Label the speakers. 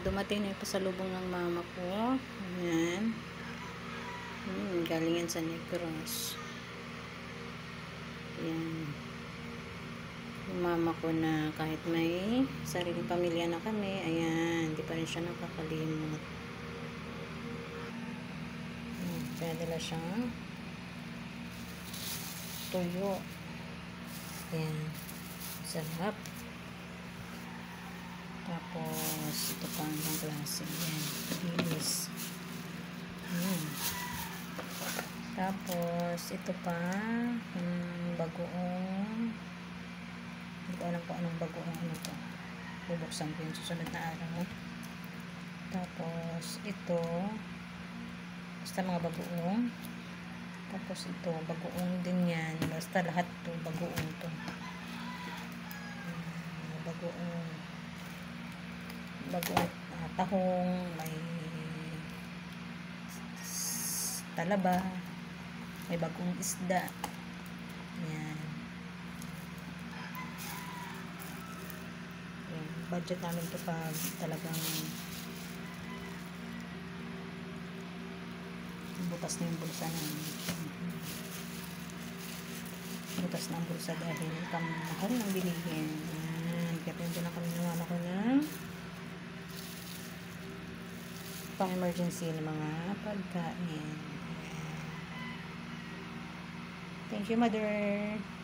Speaker 1: dumating na yung pasalubong ng mama ko. Ayan. Galing yan sa Negros. Ayan. Yung mama ko na kahit may sariling pamilya na kami, ayan, hindi pa rin siya nakakalimot. Kaya nila siyang tuyo. Ayan. Sarap. Tapos, ito pa ang klase. Ayan. Bilis. Ayan. Tapos, ito pa, bagoong. Hindi ko alam kung anong bagoong ano to. Bubuksan ko yung susunod na araw. Tapos, ito, basta mga bagoong. Tapos, ito, bagoong din yan. Basta lahat to, bagoong to. Bagoong. Bagoong, tahong, may talaba, may bagong isda. Yan. Budget namin to pag talagang butas na yung bulsa namin. Butas na ang bulsa dahil mahal ng bilihin. Yan. Kaya pinto na kami ng anak ko ng pang-emergency ng mga pagkain. Thank you, Mother.